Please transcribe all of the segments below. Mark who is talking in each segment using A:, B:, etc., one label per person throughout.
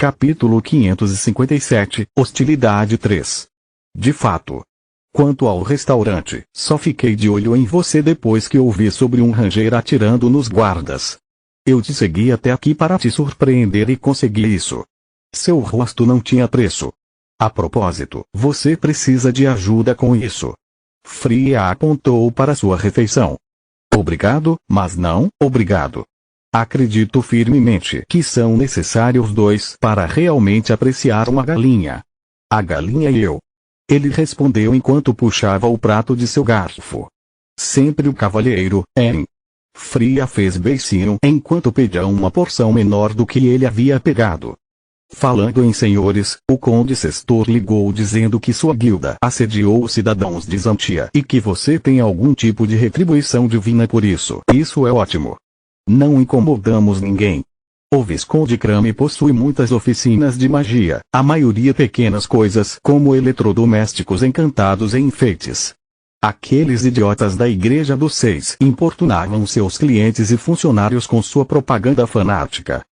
A: Capítulo 557, Hostilidade 3. De fato. Quanto ao restaurante, só fiquei de olho em você depois que ouvi sobre um ranger atirando nos guardas. Eu te segui até aqui para te surpreender e consegui isso. Seu rosto não tinha preço. A propósito, você precisa de ajuda com isso. Fria apontou para sua refeição. Obrigado, mas não, obrigado. Acredito firmemente que são necessários dois para realmente apreciar uma galinha. A galinha e eu. Ele respondeu enquanto puxava o prato de seu garfo. Sempre o cavalheiro, hein? Fria fez beicinho enquanto pedia uma porção menor do que ele havia pegado. Falando em senhores, o conde Sestor ligou dizendo que sua guilda assediou os cidadãos de Zantia e que você tem algum tipo de retribuição divina por isso. Isso é ótimo. Não incomodamos ninguém. O Visconde Crame possui muitas oficinas de magia, a maioria pequenas coisas como eletrodomésticos encantados e enfeites. Aqueles idiotas da Igreja dos Seis importunavam seus clientes e funcionários com sua propaganda fanática.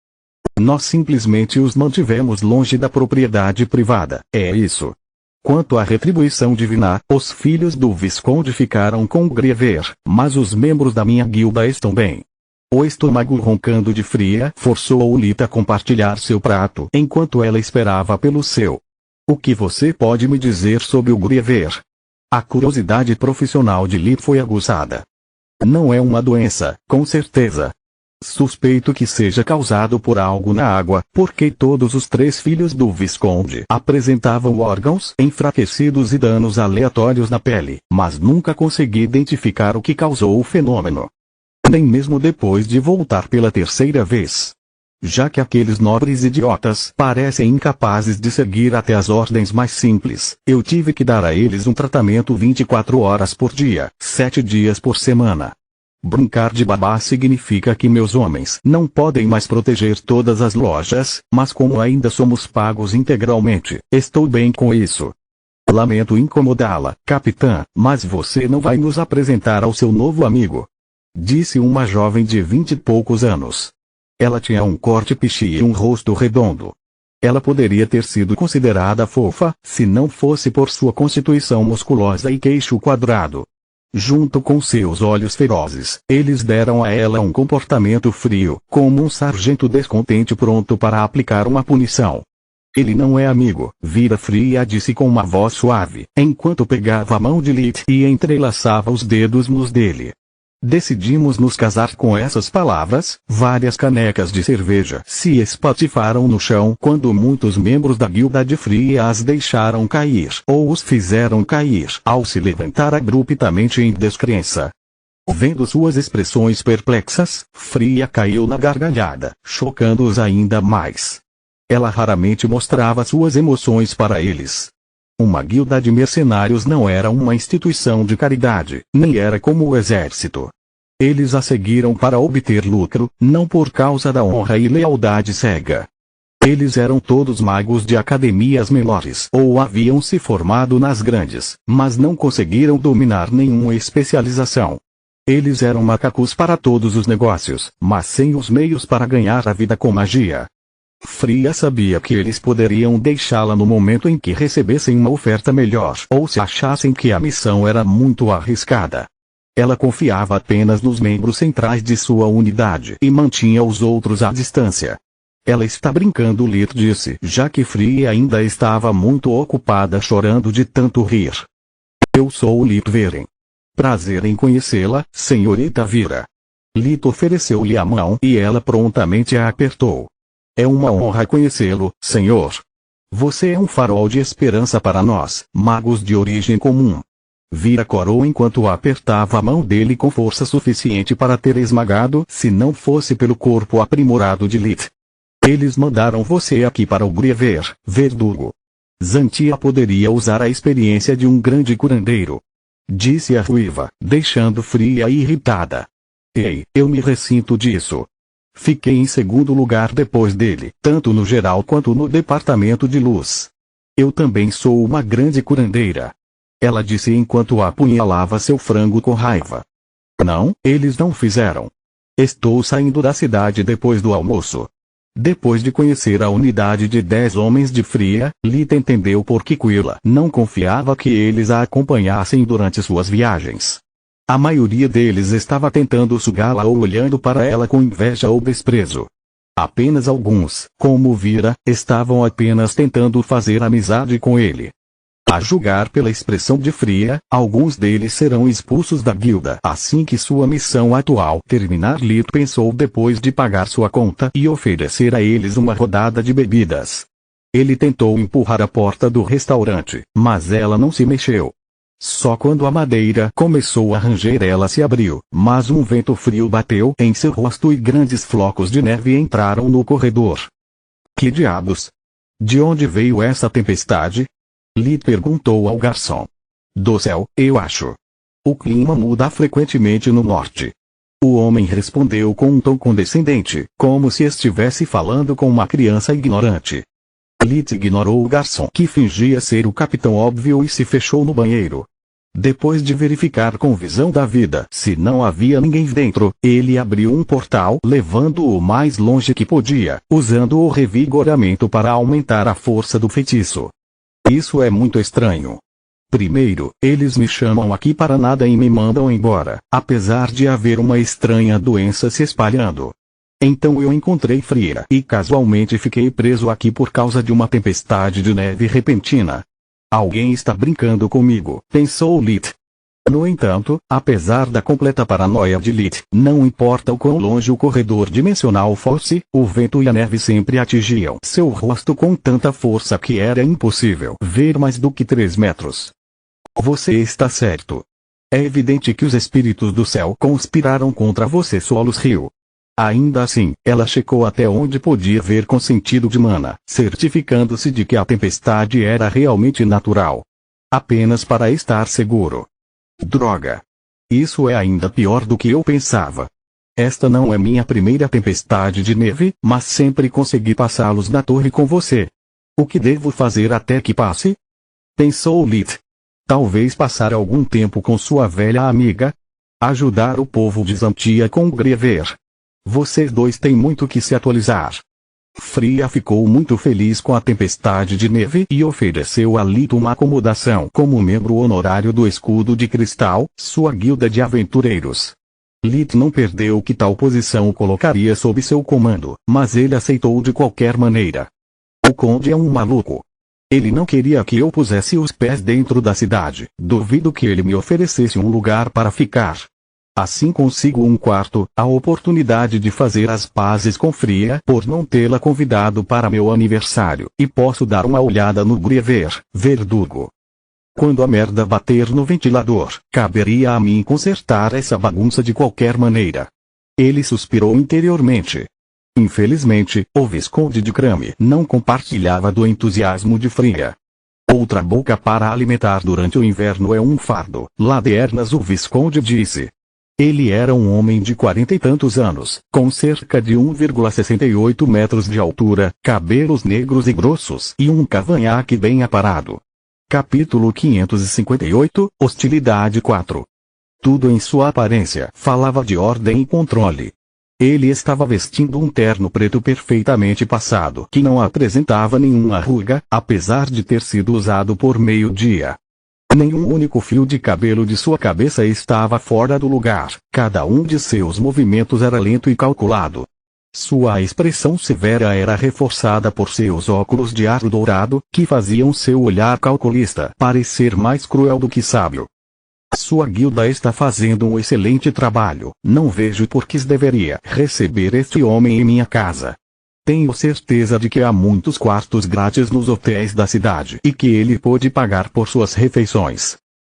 A: Nós simplesmente os mantivemos longe da propriedade privada, é isso. Quanto à retribuição divina, os filhos do Visconde ficaram com Griever, mas os membros da minha guilda estão bem. O estômago roncando de Fria forçou Lita a compartilhar seu prato enquanto ela esperava pelo seu. O que você pode me dizer sobre o Griever? A curiosidade profissional de Lita foi aguçada. Não é uma doença, com certeza. Suspeito que seja causado por algo na água, porque todos os três filhos do Visconde apresentavam órgãos enfraquecidos e danos aleatórios na pele, mas nunca consegui identificar o que causou o fenômeno. Nem mesmo depois de voltar pela terceira vez. Já que aqueles nobres idiotas parecem incapazes de seguir até as ordens mais simples, eu tive que dar a eles um tratamento 24 horas por dia, 7 dias por semana. Brincar de babá significa que meus homens não podem mais proteger todas as lojas, mas como ainda somos pagos integralmente, estou bem com isso. Lamento incomodá-la, capitã, mas você não vai nos apresentar ao seu novo amigo. Disse uma jovem de 20 e poucos anos. Ela tinha um corte pichi e um rosto redondo. Ela poderia ter sido considerada fofa, se não fosse por sua constituição musculosa e queixo quadrado. Junto com seus olhos ferozes, eles deram a ela um comportamento frio, como um sargento descontente pronto para aplicar uma punição. Ele não é amigo, Vira Fria disse com uma voz suave, enquanto pegava a mão de Lit e entrelaçava os dedos nos dele. Decidimos nos casar com essas palavras. Várias canecas de cerveja se espatifaram no chão quando muitos membros da guilda de Fria as deixaram cair ou os fizeram cair ao se levantar abruptamente em descrença. Vendo suas expressões perplexas, Fria caiu na gargalhada, chocando-os ainda mais. Ela raramente mostrava suas emoções para eles. Uma guilda de mercenários não era uma instituição de caridade, nem era como o exército. Eles a seguiram para obter lucro, não por causa da honra e lealdade cega. Eles eram todos magos de academias menores ou haviam se formado nas grandes, mas não conseguiram dominar nenhuma especialização. Eles eram macacos para todos os negócios, mas sem os meios para ganhar a vida com magia. Fria sabia que eles poderiam deixá-la no momento em que recebessem uma oferta melhor ou se achassem que a missão era muito arriscada. Ela confiava apenas nos membros centrais de sua unidade e mantinha os outros à distância. Ela está brincando, Lit disse, já que Fria ainda estava muito ocupada chorando de tanto rir. Eu sou Lit Veren. Prazer em conhecê-la, senhorita Vira. Lit ofereceu-lhe a mão e ela prontamente a apertou. É uma honra conhecê-lo, senhor. Você é um farol de esperança para nós, magos de origem comum. Vira corou enquanto apertava a mão dele com força suficiente para ter esmagado se não fosse pelo corpo aprimorado de Lit. Eles mandaram você aqui para o Griever, verdugo. Zantia poderia usar a experiência de um grande curandeiro. Disse a ruiva, deixando Fria e irritada. Ei, eu me ressinto disso. Fiquei em segundo lugar depois dele, tanto no geral quanto no departamento de luz. Eu também sou uma grande curandeira. Ela disse enquanto apunhalava seu frango com raiva. Não, eles não fizeram. Estou saindo da cidade depois do almoço. Depois de conhecer a unidade de 10 homens de Fria, Lita entendeu por que Quilla não confiava que eles a acompanhassem durante suas viagens. A maioria deles estava tentando sugá-la ou olhando para ela com inveja ou desprezo. Apenas alguns, como Vira, estavam apenas tentando fazer amizade com ele. A julgar pela expressão de Fria, alguns deles serão expulsos da guilda assim que sua missão atual terminar. Lit pensou depois de pagar sua conta e oferecer a eles uma rodada de bebidas. Ele tentou empurrar a porta do restaurante, mas ela não se mexeu. Só quando a madeira começou a ranger ela se abriu, mas um vento frio bateu em seu rosto e grandes flocos de neve entraram no corredor. Que diabos? De onde veio essa tempestade? Lit perguntou ao garçom. Do céu, eu acho. O clima muda frequentemente no norte. O homem respondeu com um tom condescendente, como se estivesse falando com uma criança ignorante. Lit ignorou o garçom que fingia ser o capitão óbvio e se fechou no banheiro. Depois de verificar com visão da vida se não havia ninguém dentro, ele abriu um portal levando-o o mais longe que podia, usando o revigoramento para aumentar a força do feitiço. Isso é muito estranho. Primeiro, eles me chamam aqui para nada e me mandam embora, apesar de haver uma estranha doença se espalhando. Então eu encontrei Fria e casualmente fiquei preso aqui por causa de uma tempestade de neve repentina. Alguém está brincando comigo, pensou Lit. No entanto, apesar da completa paranoia de Lit, não importa o quão longe o corredor dimensional fosse, o vento e a neve sempre atingiam seu rosto com tanta força que era impossível ver mais do que 3 metros. Você está certo. É evidente que os espíritos do céu conspiraram contra você, Solos riu. Ainda assim, ela checou até onde podia ver com sentido de mana, certificando-se de que a tempestade era realmente natural. Apenas para estar seguro. Droga! Isso é ainda pior do que eu pensava. Esta não é minha primeira tempestade de neve, mas sempre consegui passá-los na torre com você. O que devo fazer até que passe? Pensou Lit. Talvez passar algum tempo com sua velha amiga? Ajudar o povo de Zantia com Grever. Vocês dois têm muito que se atualizar. Fria ficou muito feliz com a tempestade de neve e ofereceu a Lit uma acomodação como membro honorário do Escudo de Cristal, sua guilda de aventureiros. Lit não perdeu que tal posição o colocaria sob seu comando, mas ele aceitou de qualquer maneira. O conde é um maluco. Ele não queria que eu pusesse os pés dentro da cidade, duvido que ele me oferecesse um lugar para ficar. Assim consigo um quarto, a oportunidade de fazer as pazes com Fria por não tê-la convidado para meu aniversário, e posso dar uma olhada no Grever, verdugo. Quando a merda bater no ventilador, caberia a mim consertar essa bagunça de qualquer maneira. Ele suspirou interiormente. Infelizmente, o Visconde de Crame não compartilhava do entusiasmo de Fria. Outra boca para alimentar durante o inverno é um fardo, Ladernas, o Visconde disse. Ele era um homem de 40 e tantos anos, com cerca de 1,68 metros de altura, cabelos negros e grossos e um cavanhaque bem aparado. Capítulo 558, Hostilidade 4. Tudo em sua aparência falava de ordem e controle. Ele estava vestindo um terno preto perfeitamente passado que não apresentava nenhuma ruga, apesar de ter sido usado por meio-dia. Nenhum único fio de cabelo de sua cabeça estava fora do lugar, cada um de seus movimentos era lento e calculado. Sua expressão severa era reforçada por seus óculos de ar dourado, que faziam seu olhar calculista parecer mais cruel do que sábio. Sua guilda está fazendo um excelente trabalho, não vejo por que deveria receber este homem em minha casa. Tenho certeza de que há muitos quartos grátis nos hotéis da cidade e que ele pôde pagar por suas refeições.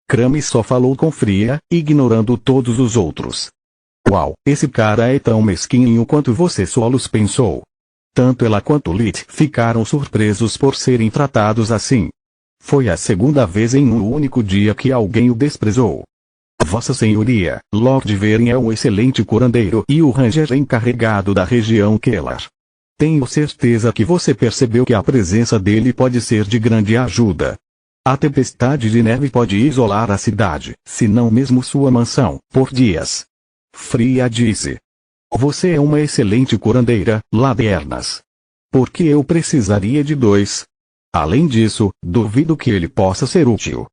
A: Crame só falou com Fria, ignorando todos os outros. Uau, esse cara é tão mesquinho quanto você, Solos pensou. Tanto ela quanto Lit ficaram surpresos por serem tratados assim. Foi a segunda vez em um único dia que alguém o desprezou. Vossa Senhoria, Lord Veren é um excelente curandeiro e o ranger encarregado da região Kellar. Tenho certeza que você percebeu que a presença dele pode ser de grande ajuda. A tempestade de neve pode isolar a cidade, se não mesmo sua mansão, por dias. Fria disse. Você é uma excelente curandeira, Ladernas. Por que eu precisaria de 2? Além disso, duvido que ele possa ser útil.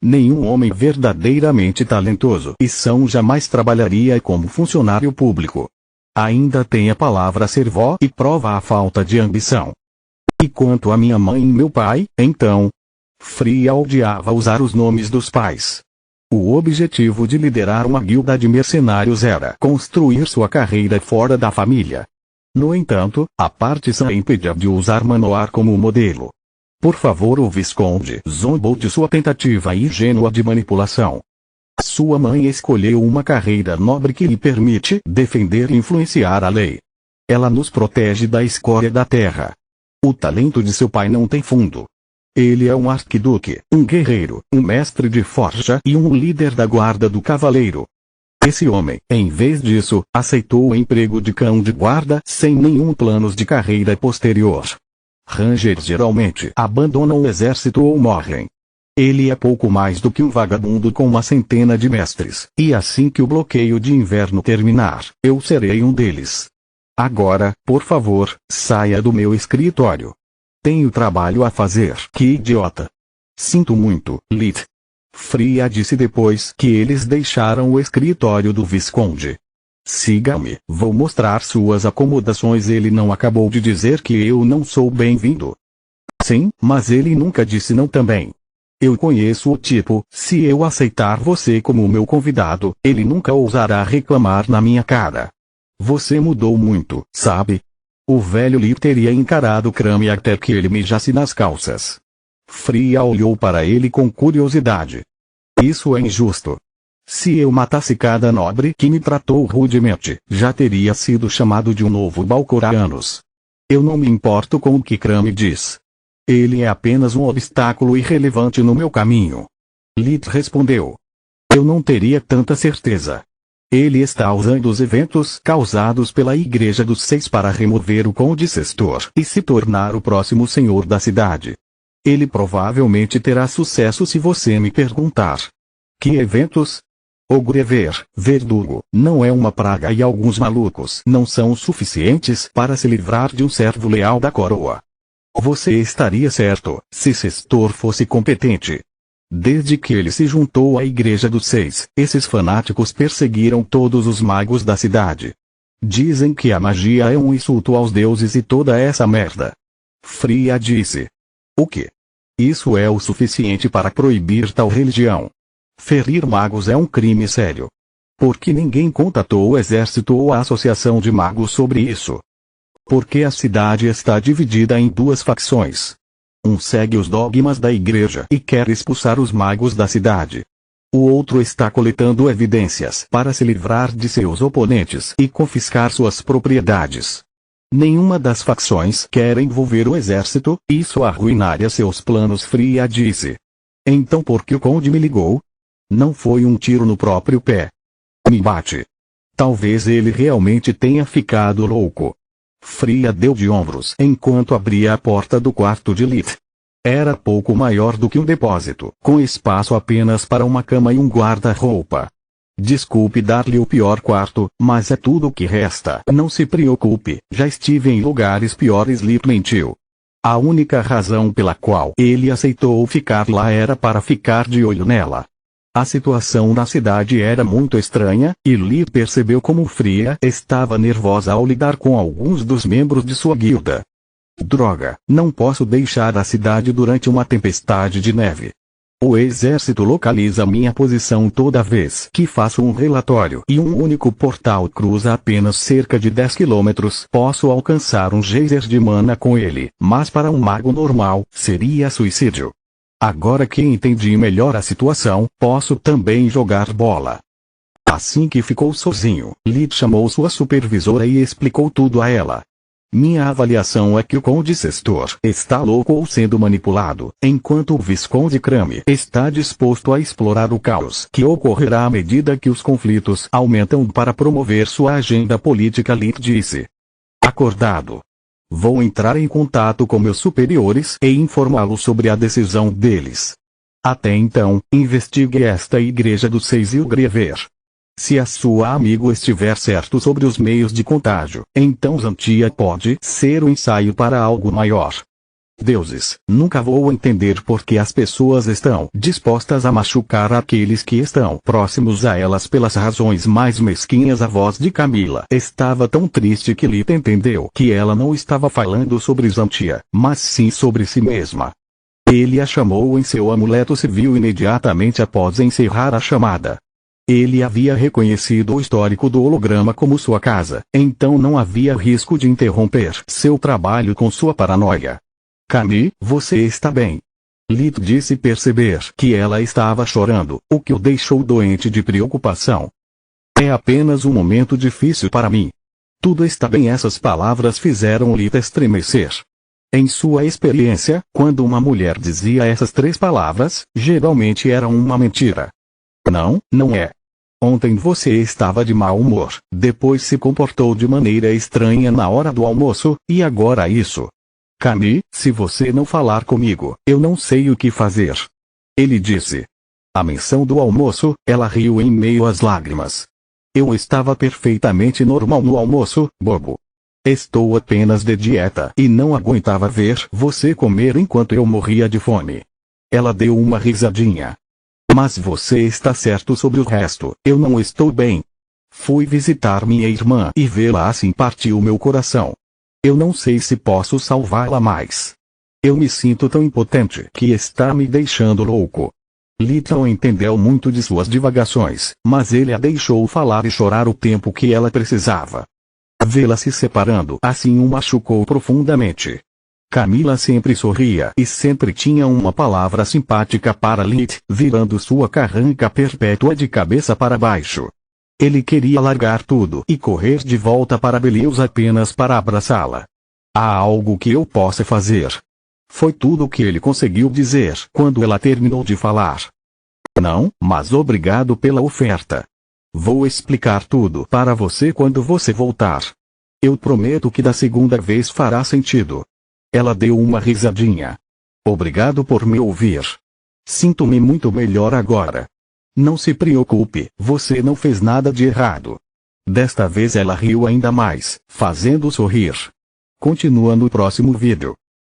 A: Nenhum homem verdadeiramente talentoso e são jamais trabalharia como funcionário público. Ainda tem a palavra servó e prova a falta de ambição. E quanto a minha mãe e meu pai, então? Fria odiava usar os nomes dos pais. O objetivo de liderar uma guilda de mercenários era construir sua carreira fora da família. No entanto, a partição impedia de usar Manoar como modelo. Por favor, o Visconde zombou de sua tentativa ingênua de manipulação. Sua mãe escolheu uma carreira nobre que lhe permite defender e influenciar a lei. Ela nos protege da escória da terra. O talento de seu pai não tem fundo. Ele é um arquiduque, um guerreiro, um mestre de forja e um líder da guarda do cavaleiro. Esse homem, em vez disso, aceitou o emprego de cão de guarda sem nenhum planos de carreira posterior. Rangers geralmente abandonam o exército ou morrem. Ele é pouco mais do que um vagabundo com uma centena de mestres, e assim que o bloqueio de inverno terminar, eu serei um deles. Agora, por favor, saia do meu escritório. Tenho trabalho a fazer. Que idiota. Sinto muito, Lit. Fria disse depois que eles deixaram o escritório do Visconde. Siga-me, vou mostrar suas acomodações. Ele não acabou de dizer que eu não sou bem-vindo? Sim, mas ele nunca disse não também. Eu conheço o tipo, se eu aceitar você como meu convidado, ele nunca ousará reclamar na minha cara. Você mudou muito, sabe? O velho Lee teria encarado Crummy até que ele mijasse nas calças. Fria olhou para ele com curiosidade. Isso é injusto. Se eu matasse cada nobre que me tratou rudemente, já teria sido chamado de um novo Balcoranos. Eu não me importo com o que Crummy diz. Ele é apenas um obstáculo irrelevante no meu caminho. Lit respondeu. Eu não teria tanta certeza. Ele está usando os eventos causados pela Igreja dos Seis para remover o Conde Cestor e se tornar o próximo senhor da cidade. Ele provavelmente terá sucesso se você me perguntar. Que eventos? O Grever, verdugo, não é uma praga e alguns malucos não são suficientes para se livrar de um servo leal da coroa. Você estaria certo, se Cestor fosse competente. Desde que ele se juntou à Igreja dos Seis, esses fanáticos perseguiram todos os magos da cidade. Dizem que a magia é um insulto aos deuses e toda essa merda. Fria disse. O quê? Isso é o suficiente para proibir tal religião. Ferir magos é um crime sério. Por que ninguém contatou o exército ou a associação de magos sobre isso? Porque a cidade está dividida em 2 facções. Um segue os dogmas da igreja e quer expulsar os magos da cidade. O outro está coletando evidências para se livrar de seus oponentes e confiscar suas propriedades. Nenhuma das facções quer envolver o exército, isso arruinaria seus planos. Fria disse. Então por que o conde me ligou? Não foi um tiro no próprio pé. Me bate. Talvez ele realmente tenha ficado louco. Fria deu de ombros enquanto abria a porta do quarto de Lit. Era pouco maior do que um depósito, com espaço apenas para uma cama e um guarda-roupa. Desculpe dar-lhe o pior quarto, mas é tudo o que resta. Não se preocupe, já estive em lugares piores. Lit mentiu. A única razão pela qual ele aceitou ficar lá era para ficar de olho nela. A situação na cidade era muito estranha, e Lee percebeu como Fria estava nervosa ao lidar com alguns dos membros de sua guilda. Droga, não posso deixar a cidade durante uma tempestade de neve. O exército localiza minha posição toda vez que faço um relatório e um único portal cruza apenas cerca de 10 quilômetros. Posso alcançar um geyser de mana com ele, mas para um mago normal, seria suicídio. Agora que entendi melhor a situação, posso também jogar bola. Assim que ficou sozinho, Lee chamou sua supervisora e explicou tudo a ela. Minha avaliação é que o Conde Cestor está louco ou sendo manipulado, enquanto o Visconde Crummy está disposto a explorar o caos que ocorrerá à medida que os conflitos aumentam para promover sua agenda política. Lee disse. Acordado. Vou entrar em contato com meus superiores e informá-los sobre a decisão deles. Até então, investigue esta Igreja dos Seis e o Grever. Se a sua amigo estiver certo sobre os meios de contágio, então Zantia pode ser um ensaio para algo maior. Deuses, nunca vou entender por que as pessoas estão dispostas a machucar aqueles que estão próximos a elas pelas razões mais mesquinhas. A voz de Camila estava tão triste que Lita entendeu que ela não estava falando sobre Zantia, mas sim sobre si mesma. Ele a chamou em seu amuleto civil imediatamente após encerrar a chamada. Ele havia reconhecido o histórico do holograma como sua casa, então não havia risco de interromper seu trabalho com sua paranoia. Camille, você está bem? Lito disse perceber que ela estava chorando, o que o deixou doente de preocupação. É apenas um momento difícil para mim. Tudo está bem. Essas palavras fizeram Lita estremecer. Em sua experiência, quando uma mulher dizia essas 3 palavras, geralmente era uma mentira. Não, não é. Ontem você estava de mau humor, depois se comportou de maneira estranha na hora do almoço, e agora isso. Camille, se você não falar comigo, eu não sei o que fazer. Ele disse. A menção do almoço, ela riu em meio às lágrimas. Eu estava perfeitamente normal no almoço, bobo. Estou apenas de dieta e não aguentava ver você comer enquanto eu morria de fome. Ela deu uma risadinha. Mas você está certo sobre o resto, eu não estou bem. Fui visitar minha irmã e vê-la assim partiu meu coração. Eu não sei se posso salvá-la mais. Eu me sinto tão impotente que está me deixando louco. Lita não entendeu muito de suas divagações, mas ele a deixou falar e chorar o tempo que ela precisava. Vê-la se separando assim o machucou profundamente. Camila sempre sorria e sempre tinha uma palavra simpática para Lit, virando sua carranca perpétua de cabeça para baixo. Ele queria largar tudo e correr de volta para Belius apenas para abraçá-la. Há algo que eu possa fazer? Foi tudo o que ele conseguiu dizer quando ela terminou de falar. Não, mas obrigado pela oferta. Vou explicar tudo para você quando você voltar. Eu prometo que da segunda vez fará sentido. Ela deu uma risadinha. Obrigado por me ouvir. Sinto-me muito melhor agora. Não se preocupe, você não fez nada de errado. Desta vez ela riu ainda mais, fazendo sorrir. Continua no próximo vídeo.